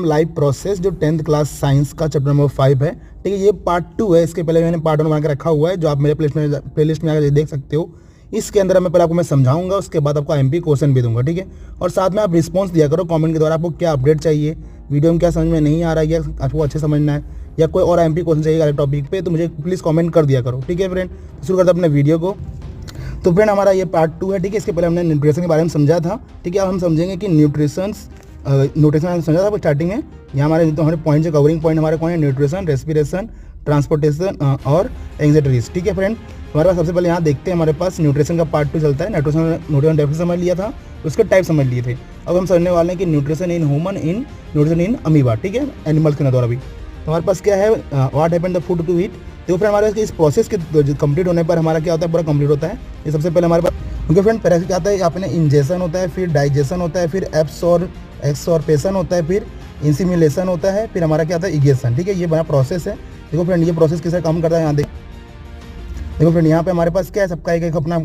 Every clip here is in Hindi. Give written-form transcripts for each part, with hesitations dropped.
लाइव प्रोसेस जो 10th क्लास साइंस का चैप्टर नंबर 5 है, ठीक है। ये पार्ट 2 है, इसके पहले मैंने पार्ट 1 बना के रखा हुआ है जो आप मेरे प्लेलिस्ट में आकर देख सकते हो। इसके अंदर मैं पहले आपको मैं समझाऊंगा, उसके बाद आपको एमपी क्वेश्चन भी दूंगा, ठीक है। और साथ में आप रिस्पॉन्स दिया करो कमेंट के द्वारा, आपको क्या अपडेट चाहिए, वीडियो में क्या समझ में नहीं आ रहा है या आपको अच्छे समझना है या कोई और एमपी क्वेश्चन चाहिए अलग टॉपिक पे, तो मुझे प्लीज़ कमेंट कर दिया करो, ठीक है फ्रेंड। तो शुरू करते हैं अपने वीडियो को। तो फ्रेंड हमारा ये पार्ट 2 है, ठीक है। इसके पहले हमने न्यूट्रिशन के बारे में समझा था, ठीक है। अब हम समझेंगे कि न्यूट्रिशन समझा था स्टार्टिंग में। यहाँ हमारे पॉइंट जो कवरिंग पॉइंट हमारे कौन है, न्यूट्रिशन, रेस्पिरेशन, ट्रांसपोर्टेशन और एंग्जाइटीज, ठीक है फ्रेंड। हमारे पास सबसे पहले यहाँ देखते हैं, हमारे पास न्यूट्रिशन का पार्ट 2 चलता है। न्यूट्रिशन डेफिनेशन समझ लिया था, उसके टाइप समझ लिए थे। अब हम समझने वाले हैं कि nutrition in human, in nutrition in amoeba, ठीक है, एनिमल्स के द्वारा भी। तो हमारे पास क्या है, what happened the food to eat. तो फिर हमारे इस प्रोसेस के कंप्लीट होने पर हमारा क्या होता है, पूरा कंप्लीट होता है। ये सबसे पहले हमारे पास, क्योंकि फ्रेंड पहले क्या आता है, यहाँ पे इंजेक्शन होता है, फिर डाइजेशन होता है, फिर एब्सॉर्प्शन होता है, फिर इंसिमिलेशन होता है, फिर हमारा क्या आता है, इगेशन, ठीक है। ये बड़ा प्रोसेस है। देखो फ्रेंड ये प्रोसेस किससे काम करता है, यहाँ देखो फ्रेंड यहाँ पे हमारे पास क्या है, सबका एक अपना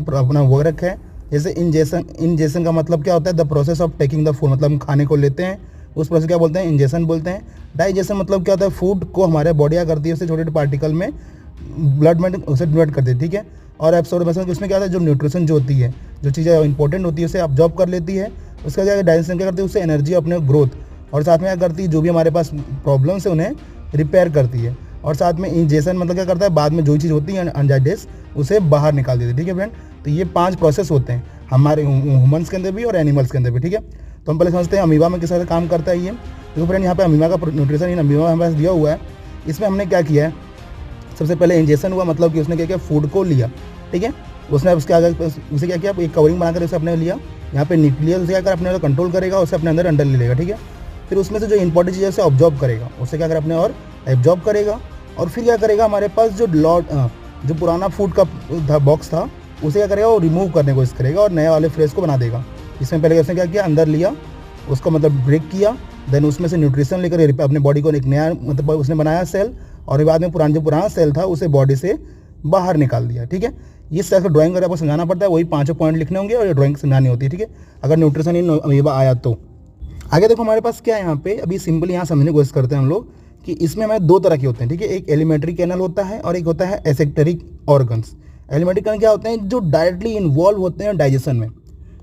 वो रखा है। जैसे इंजेक्शन का मतलब क्या होता है, the process of taking the food, मतलब हम खाने को लेते हैं, उस प्रोसेस क्या बोलते हैं, इंजेक्शन बोलते हैं। डाइजेशन मतलब क्या होता है, फूड को हमारे बॉडी क्या करती है, उससे छोटे छोटे पार्टिकल में ब्लड में उसे डिवाइड करती है, ठीक है। और एब्सॉर्प्शन उसमें क्या होता है, जो न्यूट्रिशन जो होती है, जो चीज़ें इंपॉर्टेंट होती है उसे ऑब्जॉर्ब कर लेती है। उसका क्या डाइजेशन क्या करती है, उससे एनर्जी, अपने ग्रोथ, और साथ में क्या करती है, जो भी हमारे पास प्रॉब्लम्स है उन्हें रिपेयर करती है। और साथ में इंजेक्शन मतलब क्या करता है, बाद में जो चीज़ होती है अनडाइजेस्ट उसे बाहर निकाल देती है, ठीक है फ्रेंड। तो ये 5 प्रोसेस होते हैं हमारे ह्यूमन्स के अंदर भी और एनिमल्स के अंदर भी, ठीक है। तो हम पहले समझते हैं अमीबा में किस तरह से काम करता है ये। तो फ्रेंड यहाँ पे अमीबा का न्यूट्रिशन इन अमीबा हमारे पास दिया हुआ है। इसमें हमने क्या किया है, सबसे पहले इंजेक्शन हुआ, मतलब कि उसने क्या किया, फूड को लिया, ठीक है। उसने उसके आगे उसे क्या किया, एक कवरिंग बनाकर उसे अपने लिया, यहाँ पे न्यूक्लियस उसे क्या कर अपने कंट्रोल करेगा, उसे अपने अंदर ले लेगा, ठीक है। फिर उसमें से जो इंपॉर्टेंट चीज़ है उसे ऑब्जॉर्ब करेगा, उसे क्या कर अपने और एब्जॉर्ब करेगा। और फिर क्या करेगा, हमारे पास जो पुराना फूड का बॉक्स था उसे क्या करेगा, वो रिमूव करने की कोशिश करेगा और नए वाले फ्रेश को बना देगा। इसमें पहले उसने क्या किया, अंदर लिया, उसको मतलब ब्रेक किया, देन उसमें से न्यूट्रिशन लेकर अपने बॉडी को एक नया मतलब उसने बनाया सेल, और बाद में पुराना सेल था उसे बॉडी से बाहर निकाल दिया, ठीक है। इस तरह से ड्राइंग करके आपको समझाना पड़ता है, वही 5 पॉइंट लिखने होंगे और ये ड्राइंग समझानी होती है, ठीक है। अगर न्यूट्रिशन इन अमीबा आया तो आगे देखो हमारे पास क्या है, यहाँ पे अभी सिंपली यहाँ समझने की कोशिश करते हैं हम लोग कि इसमें हमारे 2 तरह के होते हैं, ठीक है। एक एलिमेंट्री कैनल होता है और एक होता है एसेक्टरिक ऑर्गन्स। एलिमेंट्री कैनल क्या होते हैं, जो डायरेक्टली इन्वॉल्व होते हैं डाइजेशन में,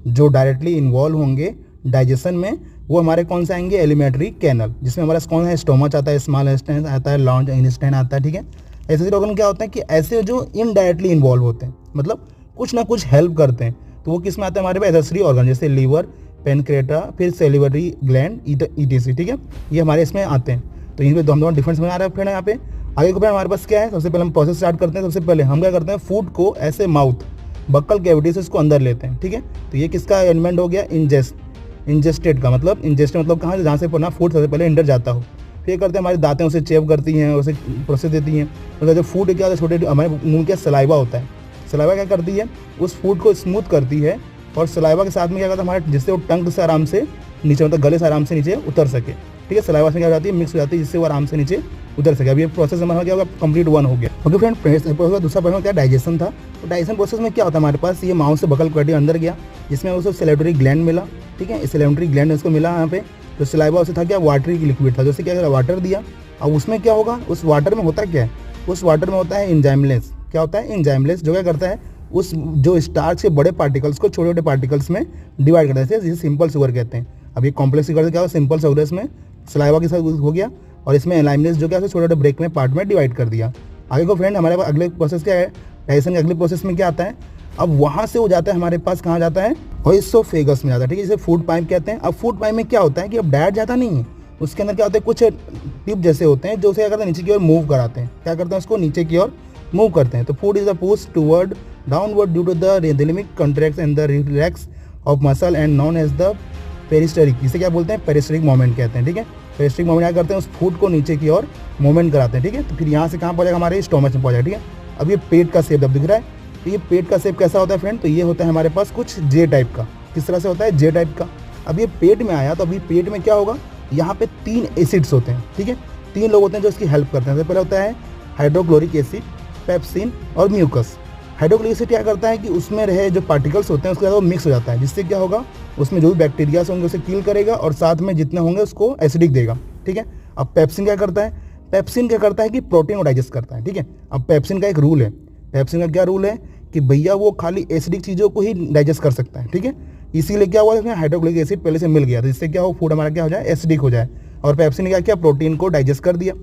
जो डायरेक्टली इन्वॉल्व होंगे डाइजेशन में, वो हमारे कौन से आएंगे, एलिमेंट्री कैनल, जिसमें हमारा कौन है, स्टोमच आता है, स्मॉल इंटेस्टाइन आता है, लार्ज इंटेस्टाइन आता है, ठीक है। एसेक्टरिक ऑर्गन क्या होता है कि ऐसे जो इनडायरेक्टली इन्वॉल्व होते हैं, मतलब कुछ ना कुछ हेल्प करते हैं, तो वो किस में आते हैं, हमारे पास एसेक्टरी ऑर्गन, जैसे लीवर, पेनक्रेटा, फिर सेलिवरी ग्लैंड, ईटीसी, ठीक है। ये हमारे इसमें आते हैं। तो इन पर हम दोनों डिफरेंस बना रहे हैं फ्रेंड। यहाँ पे आगे को हमारे पास क्या है, सबसे पहले हम प्रोसेस स्टार्ट करते हैं। सबसे पहले हम क्या करते हैं, फूड को ऐसे माउथ बक्कल कैविटी से उसको अंदर लेते हैं, ठीक है। तो ये किसका एलिमेंट हो गया, इंजेस्टेड का मतलब, इंजेस्ट मतलब कहाँ, जहाँ से अपना फूड सबसे पहले अंदर जाता हो। फिर करते हैं हमारी दांतें उसे चेव करती हैं, उसे प्रोसेस देती हैं। तो जो फूड क्या होता है, छोटे हमारे मुंह का सलाइवा होता है, सलाइवा क्या करती है, उस फूड को स्मूथ करती है, और सलाइवा के साथ में क्या करता है हमारे, जिससे वो टंग से आराम से नीचे, मतलब गले से आराम से नीचे उतर सके, ठीक है। सलाइवा से क्या हो जाती है, मिक्स हो जाती है, जिससे वो आराम से नीचे उतर सके। अभी ये प्रोसेस हमारा क्या होगा, कंप्लीट 1 हो गया। ओके फ्रेंड, दूसरा प्रोसेस क्या, डाइजेशन था। तो डाइजेशन प्रोसेस में क्या होता है, हमारे पास ये माउथ से बकल कैविटी अंदर गया, जिसमें उसको सेलेटरी ग्लैंड मिला, ठीक है। सेलेटरी ग्लैंड उसको मिला यहाँ पे। तो सलाइवा उसे था क्या, वाटरी लिक्विड था, जैसे क्या वाटर दिया। अब उसमें क्या होगा, उस वाटर में होता क्या है, उस वाटर में होता है एंजाइमलेस। क्या होता है, एंजाइमलेस, जो क्या करता है, उस जो स्टार्च के बड़े पार्टिकल्स को छोटे छोटे पार्टिकल्स में डिवाइड करता है, जिसे सिंपल शुगर कहते हैं। अब ये कॉम्प्लेक्स शुगर क्या हो, सिंपल शुगर इसमें सलाइवा के साथ हो गया, और इसमें एंजाइमलेस जो क्या है, छोटे छोटे ब्रेक में पार्ट में डिवाइड कर दिया। आगे को फ्रेंड हमारे पास अगले प्रोसेस क्या है, डाइजेशन के अगले प्रोसेस में क्या आता है, अब वहाँ से वो जाता है हमारे पास, कहाँ जाता है, ओएसोफेगस में जाता है, ठीक है, जिसे फूड पाइप कहते हैं। अब फूड पाइप में क्या होता है कि अब डायरेक्ट जाता नहीं है, उसके अंदर क्या होता है, कुछ टिप जैसे होते हैं जो उसे क्या करते हैं, नीचे की ओर मूव कराते हैं। क्या करते हैं, उसको नीचे की ओर मूव करते हैं। तो food is the push toward downward due to the rhythmic contraction and the relax of muscle and known as the peristaltic, इसे क्या बोलते हैं, पेरिस्टेरिक मोमेंट कहते हैं, ठीक है। पेरिस्टेरिक मोमेंट क्या करते हैं, उस फूड को नीचे की ओर मूवमेंट कराते हैं, ठीक है। तो फिर यहाँ से कहाँ पहुँचेगा, हमारे स्टोमच में पहुँचेगा, ठीक है। अब ये पेट का शेप अब दिख रहा है, तो ये पेट का शेप कैसा होता है फ्रेंड, तो ये होता है हमारे पास कुछ जे टाइप का। किस तरह से होता है, जे टाइप का। अब ये पेट में आया, तो अभी पेट में क्या होगा, यहाँ पे 3 एसिड्स होते हैं, ठीक है। 3 लोग होते हैं जो इसकी हेल्प करते हैं। सबसे पहले होता है हाइड्रोक्लोरिक एसिड, पेप्सिन और म्यूकस। हाइड्रोक्लोरिक एसिड क्या करता है कि उसमें रहे जो पार्टिकल्स होते हैं उसके साथ वो मिक्स हो जाता है, जिससे क्या होगा, उसमें जो भी बैक्टीरियाज होंगे उसे किल करेगा, और साथ में जितने होंगे उसको एसिडिक देगा, ठीक है। अब पेप्सिन क्या करता है, पेप्सिन क्या करता है कि प्रोटीन को डाइजेस्ट करता है, ठीक है। अब पेप्सिन का एक रूल है, पेप्सिन का क्या रूल है कि भैया वो खाली एसिडिक चीज़ों को ही डाइजेस्ट कर सकता है, ठीक है। इसीलिए क्या हुआ, इसमें हाइड्रोक्लोरिक एसिड पहले से मिल गया, तो इससे क्या हो, फूड हमारा क्या हो जाए, एसिडिक हो जाए। और पेप्सिन ने क्या किया, प्रोटीन को डाइजेस्ट कर दिया।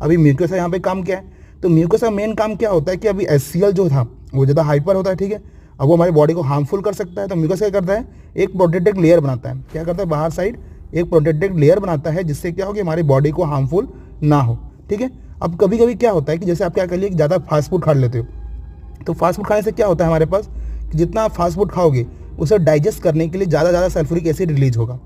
अभी म्यूकोसा यहाँ पे काम क्या है, तो म्यूकोसा मेन काम क्या होता है कि अभी HCl जो था वो ज़्यादा हाइपर होता है, ठीक है। अब वो हमारी बॉडी को हार्मफुल कर सकता है, तो म्यूकोसा क्या करता है, एक प्रोटेक्टेड लेयर बनाता है। क्या करता है, बाहर साइड एक प्रोटेक्टेड लेयर बनाता है, जिससे क्या हो कि हमारी बॉडी को हार्मफुल ना हो, ठीक है। अब कभी कभी क्या होता है कि जैसे आप क्या कर लिए, ज़्यादा फास्ट फूड खा लेते हो, तो फास्ट फूड खाने से क्या होता है हमारे पास कि जितना आप फास्ट फूड खाओगे उसे डाइजेस्ट करने के लिए ज़्यादा सल्फ्यूरिक एसिड रिलीज होगा,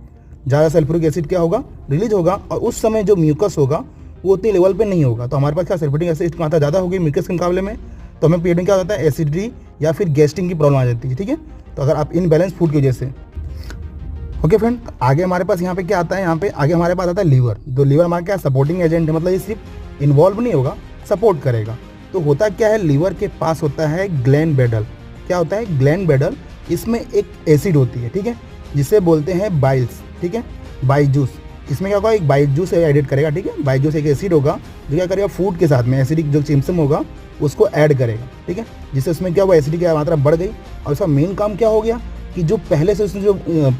ज़्यादा सल्फ्यूरिक एसिड क्या होगा, रिलीज होगा। और उस समय जो म्यूकस होगा वो उतनी लेवल पे नहीं होगा, तो हमारे पास क्या सल्फ्यूरिक एसिड की मात्रा ज़्यादा होगी म्यूकस के मुकाबले में, तो हमें पेट में क्या होता है, एसिडिटी या फिर गैस्ट्रिक की प्रॉब्लम आ जाती है, ठीक है। तो अगर आप इनबैलेंस फूड की वजह से, ओके फ्रेंड, आगे हमारे पास यहाँ पे क्या आता है, यहाँ पे आगे हमारे पास आता है लीवर। तो लीवर हमारा क्या सपोर्टिंग एजेंट है, मतलब ये सिर्फ इन्वॉल्व नहीं होगा, सपोर्ट करेगा। तो होता क्या है, लीवर के पास होता है ग्लैंड-बेडल। क्या होता है, ग्लैंड-बेडल, इसमें एक एसिड होती है, ठीक है, जिसे बोलते हैं बाइल्स, ठीक है, बाइल जूस। इसमें क्या होगा, एक बाइल जूस एडिट करेगा, ठीक है। बाइल जूस एक एसिड होगा जो क्या करेगा, फूड के साथ में एसिडिक जो सिम्पटम होगा उसको ऐड करेगा, ठीक है, जिससे उसमें क्या हुआ, एसिडिक की मात्रा बढ़ गई। और इसका मेन काम क्या हो गया कि जो पहले से उसने जो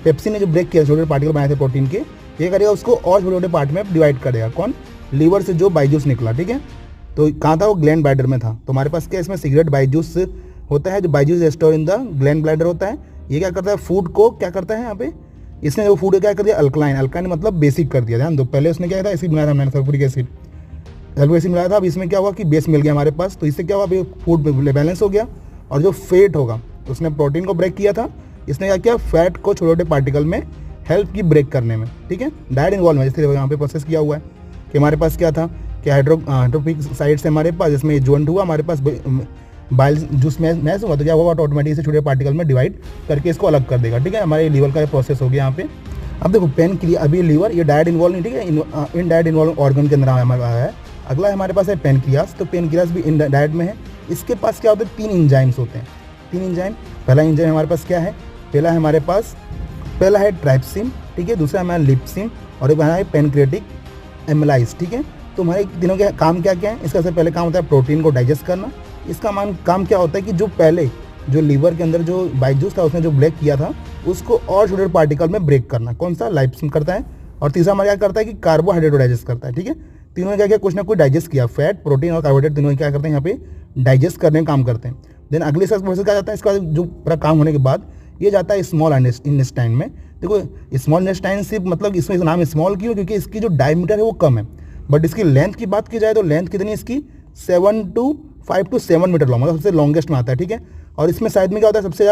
पेप्सिन ने जो ब्रेक किया, छोटे पार्टिकल बनाए थे प्रोटीन के, ये करेगा उसको और छोटे छोटे पार्ट में डिवाइड कर देगा। कौन, लीवर से जो बाइजूस निकला, ठीक है। तो कहाँ था वो, ग्लैंड ब्लैडर में था। तो हमारे पास क्या इसमें सिगरेट बाइजूस होता है, जो Byju's store in the gland bladder होता है। ये क्या करता है, फूड को क्या करता है, यहाँ पे इसने वो फूड को क्या कर दिया, अल्कलाइन, अल्कलाइन मतलब बेसिक कर दिया। ध्यान दो, पहले उसने क्या था, एसिड बनाया था हमने, सल्फ्यूरिक एसिड, सल्फ्यूरिक एसिड मिलाया था। अब इसमें क्या हुआ कि बेस मिल गया हमारे पास, तो इससे क्या हुआ, अभी फूड बैलेंस हो गया। और जो फेट होगा, उसने प्रोटीन को ब्रेक किया था, इसने क्या किया, फैट को छोटे छोटे पार्टिकल में हेल्प की ब्रेक करने में, ठीक है। डायरेक्ट इन्वॉल्व है, यहाँ पे प्रोसेस किया हुआ है कि हमारे पास क्या था कि हाइड्रोफिक साइड से हमारे पास इसमें ज्वाइंट हुआ, हमारे पास बाइल जूस मैच हुआ, तो क्या हुआ, ऑटोमेटिक से छोटे पार्टिकल में डिवाइड करके इसको अलग कर देगा, ठीक है। हमारे लीवर का प्रोसेस हो गया यहाँ पे। अब देखो पेन क्रिया, अभी लीवर ये डायरेक्ट इन्वॉल्व नहीं, ठीक है, इन डायरेक्ट इन्वॉल्व ऑर्गन के अंदर हमारे पास है। अगला हमारे पास है पेनक्रियास, तो पेनक्रियास भी इन डायरेक्ट में है। इसके पास क्या होता है, 3 एंजाइम्स होते हैं, 3 एंजाइम। पहला एंजाइम हमारे पास क्या है, पहला है हमारे पास, पहला है ट्राइप्सिन, ठीक है, दूसरा हमारा लिप्सिन, और एक है पेनक्रियाटिक एमिलाइज, ठीक है। तो हमारे तीनों के काम क्या क्या है, इसका सबसे पहले काम होता है प्रोटीन को डाइजेस्ट करना। इसका काम क्या होता है कि जो पहले जो लीवर के अंदर जो बाइजूस था उसने जो ब्रेक किया था उसको और छोटे पार्टिकल में ब्रेक करना, कौन सा, लाइप्सिन करता है। और तीसरा हमारा क्या करता है कि कार्बोहाइड्रेट को डाइजेस्ट करता है, ठीक है। तीनों ने क्या किया, कुछ ना कुछ डाइजेस्ट किया, फैट, प्रोटीन और कार्बोहाइड्रेट तीनों क्या करते हैं, यहाँ पे डाइजेस्ट करने का काम करते हैं। देन अगले प्रोसेस क्या जाता है, इसका जो पूरा काम होने के बाद ये जाता है स्मॉल इंटेस्टाइन में। देखो स्मॉल इंटेस्टाइन सिर्फ मतलब इसमें नाम स्मॉल क्यों, क्योंकि इसकी जो डायमीटर है वो कम है, बट इसकी लेंथ की बात की जाए तो लेंथ कितनी है इसकी, 5 to 7 मीटर लॉन्ग, मतलब सबसे लॉन्गेस्ट में आता है, ठीक है। और इसमें साइड में क्या होता है, सबसे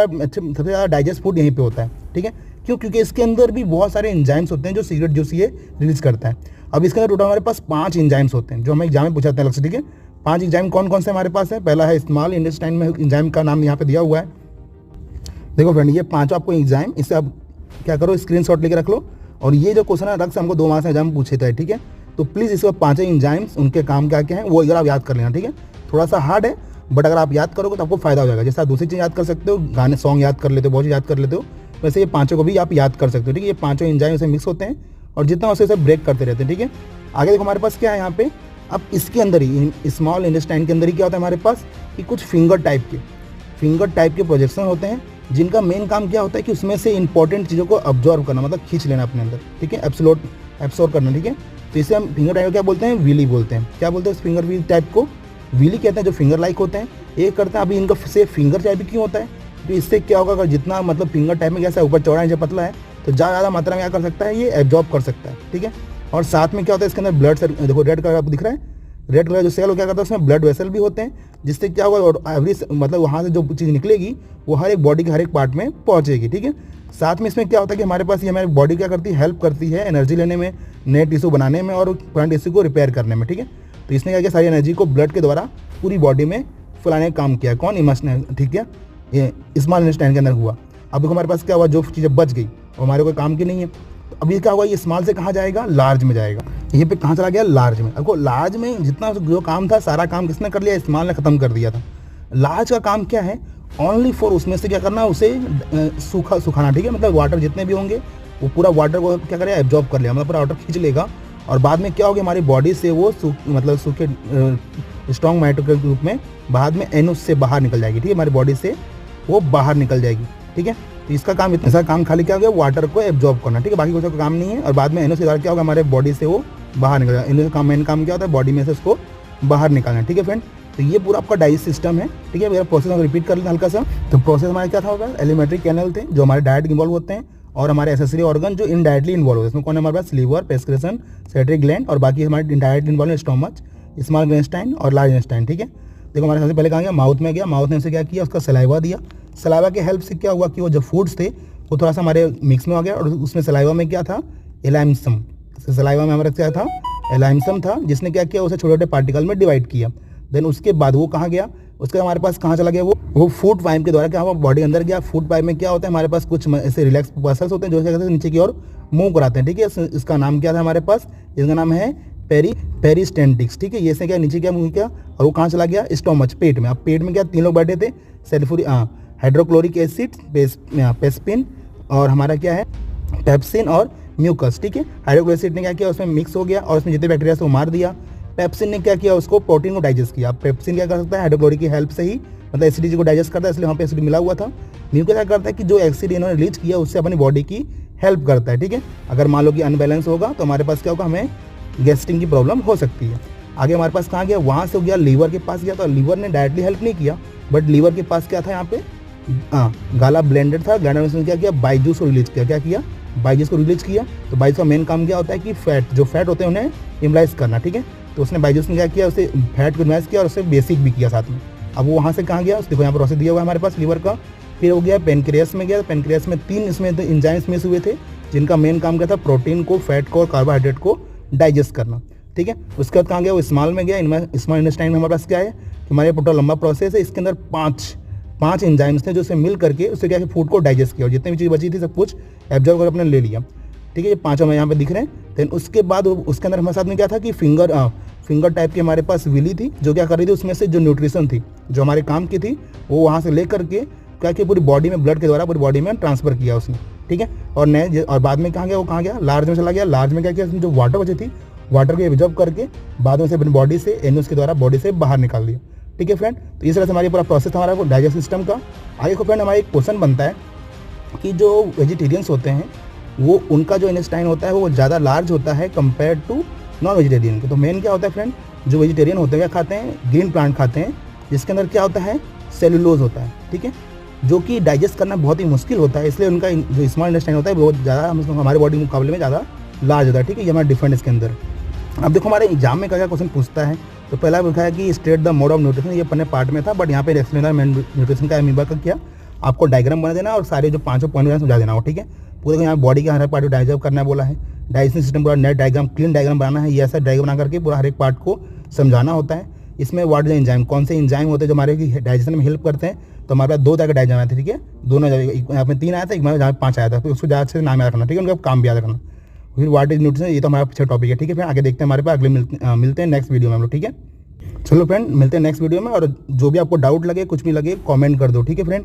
ज़्यादा डाइजेस्ट फूड यहीं पे होता है, ठीक है। क्यों, क्योंकि इसके अंदर भी बहुत सारे एंजाइम्स होते हैं जो सिगरेट जूस ये रिलीज करता है। अब इसके अंदर टोटल हमारे पास 5 एंजाइम्स होते हैं जो हमें एग्जाम में पूछाते हैं अलग से, ठीक है। 5 एंजाइम कौन कौन से हमारे पास है, पहला है स्मॉल इंटेस्टाइन में एंजाइम का नाम यहाँ पे दिया हुआ है। देखो फ्रेंड, ये 5 आपको एंजाइम, इससे आप क्या करो, स्क्रीनशॉट लेके रख लो। और ये जो क्वेश्चन है अलग से हमको 2 मार्क्स एग्जाम में पूछे थे, ठीक है। तो प्लीज़ इसके 5 एंजाइम्स, उनके काम क्या क्या हैं वो अगर आप याद कर लेना, ठीक है। थोड़ा सा हार्ड है, बट अगर आप याद करोगे तो आपको फायदा हो जाएगा। जैसे आप दूसरी चीज़ याद कर सकते हो, गाने सॉन्ग याद कर लेते हो, बहुत चीज़ याद कर लेते हो, वैसे ये 5 को भी आप याद कर सकते हो, ठीक है। ये 5 एंजाइम से मिक्स होते हैं और जितना उसे सब ब्रेक करते रहते हैं, ठीक है। आगे देखो हमारे पास क्या है यहाँ पे, अब इसके अंदर ही स्मॉल इंटेस्टाइन के अंदर ही क्या होता है हमारे पास कि कुछ फिंगर टाइप के प्रोजेक्शन होते हैं, जिनका मेन काम क्या होता है कि उसमें से इंपॉर्टेंट चीज़ों को ऑब्जॉर्व करना, मतलब खींच लेना अपने अंदर, ठीक है, एब्सॉर्ब करना, ठीक है। तो इसे हम फिंगर टाइप को क्या बोलते हैं, व्हीली बोलते हैं। क्या बोलते हैं, फिंगर व्हील टाइप को व्हीली कहते हैं, जो फिंगर लाइक होते हैं। ये करते हैं, अभी इनका से फिंगर टाइप क्यों होता है, तो इससे क्या होगा, अगर जितना मतलब फिंगर टाइप में कैसा ऊपर चौड़ा नीचे पतला है, तो ज़्यादा मात्रा में क्या कर सकता है, ये एब्जॉर्ब कर सकता है, ठीक है। और साथ में क्या होता है, इसके अंदर ब्लड सेल, देखो रेड कलर आपको दिख रहा है, रेड कलर जो सेल हो क्या करता है, उसमें ब्लड वेसल भी होते हैं, जिससे क्या होगा, और एवरी मतलब वहाँ से जो चीज़ निकलेगी वो हर एक बॉडी के हर एक पार्ट में पहुँचेगी, ठीक है। साथ में इसमें क्या होता है कि हमारे पास ये हमारी बॉडी क्या करती है, हेल्प करती है एनर्जी लेने में, नए टिश्यू बनाने में और पुराने टिश्यू को रिपेयर करने में, ठीक है। तो इसने क्या किया, सारी एनर्जी को ब्लड के द्वारा पूरी बॉडी में फैलाने का काम किया, कौन, इमोशनल, ठीक है, ये स्मॉल इंटेस्टाइन के अंदर हुआ। अब देखो हमारे पास क्या हुआ, जो चीज़ें बच गई वो हमारे कोई काम की नहीं है। तो अब ये क्या हुआ, ये स्मॉल से कहाँ जाएगा, लार्ज में जाएगा। ये पे कहाँ चला गया, लार्ज में। अब लार्ज में जितना जो काम था सारा काम किसने कर लिया, स्मॉल ने ख़त्म कर दिया था। लार्ज का काम क्या है, ओनली फॉर उसमें से क्या करना, उसे सुखाना, ठीक है। मतलब वाटर जितने भी होंगे वो पूरा वाटर को क्या करेगा, एब्जॉर्ब कर लेगा, मतलब पूरा वाटर खींच लेगा और बाद में क्या होगा, हमारी बॉडी से वो मतलब सूखे स्ट्रॉन्ग माइटोकॉन्ड्रिया के रूप में बाद में एनुस से बाहर निकल जाएगी। ठीक है, हमारी बॉडी से वो बाहर निकल जाएगी। ठीक है, तो इसका काम इतना काम खाली क्या हो गया, वाटर को एब्जॉर्ब करना। ठीक है, बाकी कुछ काम नहीं है। और बाद में एनुस के द्वारा क्या होगा, हमारे बॉडी से वो बाहर निकल जाएगा। एनुस का मेन काम क्या होता है, बॉडी में से उसको बाहर निकालना। ठीक है फ्रेंड, तो ये पूरा आपका डाइजेस्ट सिस्टम है। ठीक है, मेरा प्रोसेस हम रिपीट कर लेते हैं हल्का सा। तो प्रोसेस हमारा क्या था होगा, एलिमेंट्री कैनल थे जो हमारे डाइट इन्वॉल्व होते हैं, और हमारे एसेसरी ऑर्गन जो इनडायरेक्टली इन्वॉल्व होते हैं। इसमें कौन है हमारे पास, लीवर, पेस्क्रेशन, सेक्रेटरी ग्लैंड, और बाकी हमारे इनडायरेक्टली इन्वॉल्व है स्टोमच, स्मॉल इंटेस्टाइन और लार्ज इंटेस्टाइन। ठीक है, देखो हमारे सबसे पहले कहाँ गया, माउथ में गया। माउथ ने से क्या किया, उसका सलाइवा दिया। सलाइवा के हेल्प से क्या हुआ कि वो जो फूड्स थे वो थोड़ा सा हमारे मिक्स में आ गया, और उसमें सलाइवा में क्या था, एलाइमसम। सलाइवा में हमारा क्या था, एलाइमसम था, जिसने क्या किया, उसे छोटे छोटे पार्टिकल में डिवाइड किया। देन उसके बाद वो कहाँ गया, उसके हमारे पास कहाँ चला गया, वो फूड पाइप के द्वारा क्या हुआ, बॉडी अंदर गया। फूड पाइप में क्या होता है, हमारे पास कुछ ऐसे रिलैक्स मसल्स होते हैं जो क्या कहते हैं नीचे की ओर मूव कराते हैं। ठीक है, इसका नाम क्या था हमारे पास, इसका नाम है पेरिस्टेल्टिक्स। ठीक है, ये से क्या नीचे क्या मूव किया, और वो कहाँ चला गया, स्टोमच, पेट में। अब पेट में क्या 3 लोग बैठे थे, सल्फ्यूरिक हाइड्रोक्लोरिक एसिड, पेस्पिन, और हमारा क्या है, पेप्सिन और म्यूकस। ठीक है, हाइड्रोक्लोरिक एसिड ने क्या किया, उसमें मिक्स हो गया और उसमें जितने बैक्टीरिया से वो मार दिया। पेप्सिन ने क्या किया, उसको प्रोटीन को डाइजेस्ट किया। पेप्सिन क्या कर सकता है, हाइड्रोक्लोरिक की हेल्प से ही मतलब एसिडिटी को डाइजेस्ट करता है, इसलिए वहाँ पे एसिड मिला हुआ था। म्यूकस क्या करता है कि जो एसिड इन्होंने रिलीज किया उससे अपनी बॉडी की हेल्प करता है। ठीक है, अगर मान लो कि अनबैलेंस होगा तो हमारे पास क्या होगा, हमें गैस्ट्रिक की प्रॉब्लम हो सकती है। आगे हमारे पास कहाँ गया, वहाँ से हो गया लीवर के पास गया। तो लीवर ने डायरेक्टली हेल्प नहीं किया, बट लीवर के पास क्या था, यहाँ पे गाला ब्लेंडेड था। ग्लैंड ने क्या किया, बाइजूस को रिलीज किया। क्या किया, बाइजूस को रिलीज किया। तो बाइजूस का मेन काम क्या होता है कि फैट, जो फैट होते हैं उन्हें इमलाइज करना। ठीक है, तो उसने बाइजूस ने क्या किया, उसे फैट को इमलाइज किया और उससे बेसिक भी किया साथ में। अब वो वहाँ से कहाँ गया, देखो यहाँ पर प्रोसेस दिया हुआ है हमारे पास लीवर का। फिर हो गया पेनक्रियास में गया। पेनक्रियास में 3 इसमें तो एंजाइम्स मिस हुए थे, जिनका मेन काम क्या था, प्रोटीन को, फैट को और कार्बोहाइड्रेट को डाइजेस्ट करना। ठीक है, उसके बाद कहाँ गया, वो स्मॉल में गया। स्मॉल इंटेस्टाइन में हमारे पास क्या है, हमारे पूरा लंबा प्रोसेस है। इसके अंदर 5 एंजाइम्स थे जो उसे मिल करके उससे क्या है, फूड को डाइजेस्ट किया और जितनी भी चीज़ बची थी सब कुछ एब्जॉर्ब कर अपने ले लिया। ठीक है, ये 5 हमें यहाँ पे दिख रहे हैं। देन उसके बाद उसके अंदर हमारे साथ में क्या था कि फिंगर टाइप की हमारे पास विली थी, जो क्या कर रही थी, उसमें से जो न्यूट्रिशन थी जो हमारे काम की थी वो वहाँ से ले करके क्या कि पूरी बॉडी में, ब्लड के द्वारा पूरी बॉडी में ट्रांसफर किया उसने। ठीक है, और बाद में कहाँ गया, वो कहाँ गया, लार्ज में चला गया। लार्ज में क्या किया, उसमें जो वाटर बची थी वाटर को एब्जॉर्ब करके बाद में से अपनी बॉडी से, एनुस के द्वारा बॉडी से बाहर निकाल दिया। ठीक है फ्रेंड, तो इस तरह से हमारी पूरा प्रोसेस हमारा डाइजेस्ट सिस्टम का। आगे को फ्रेंड हमारा एक क्वेश्चन बनता है कि जो वेजिटेरियंस होते हैं वो उनका जो इंटेस्टाइन होता है वो ज़्यादा लार्ज होता है कंपेयर टू नॉन वेजिटेरियन के। तो मेन क्या होता है फ्रेंड, जो वेजिटेरियन होते हैं क्या खाते हैं, ग्रीन प्लांट खाते हैं, जिसके अंदर क्या होता है, सेलुलोज होता है। ठीक है, जो कि डाइजेस्ट करना बहुत ही मुश्किल होता है, इसलिए उनका जो स्मॉल इंटेस्टाइन होता है बहुत ज़्यादा हमारे बॉडी के मुकाबले में ज़्यादा लार्ज होता है। ठीक है, ये हमारा डिफरेंट इसके अंदर। अब देखो हमारे एग्जाम में क्या क्या क्वेश्चन पूछता है। तो पहला लिखा है कि state the mode of nutrition, ये अपने पार्ट में था, बट यहाँ पे एक्सप्लेनर न्यूट्रिशन का अमीबा का किया, आपको डायग्राम बना देना और सारे जो 5 पॉइंट समझा देना हो। ठीक है, पूरे यहाँ बॉडी का हर एक पार्ट को डाइजेस्ट करना है बोला है। डाइजेशन सिस्टम पूरा नेट डायग्राम, क्लीन डायग्राम बनाना है। ये ऐसा डायग्राम बना करके पूरा हर एक पार्ट को समझाना होता है। इसमें व्हाट इज एंजाइम, कौन से एंजाइम होते हैं जो हमारे डाइजेशन में हेल्प करते हैं। तो हमारे पास 2 तरह के डायग्राम आए थे। ठीक है, दोनों यहाँ पे 3 आया था, एक में जहाँ 5 आया था, तो उसको ज़्यादा से नाम याद रखना। ठीक है, उनका काम भी याद रखना। फिर व्हाट इज न्यूट्रिशन, ये तो हमारा पीछे टॉपिक है। ठीक है, फिर आगे देखते हैं हमारे पास, अगले मिलते हैं नेक्स्ट वीडियो में हम लोग। ठीक है, चलो फ्रेंड मिलते हैं नेक्स्ट वीडियो में, और जो भी आपको डाउट लगे, कुछ भी लगे, कमेंट कर दो। ठीक है फ्रेंड।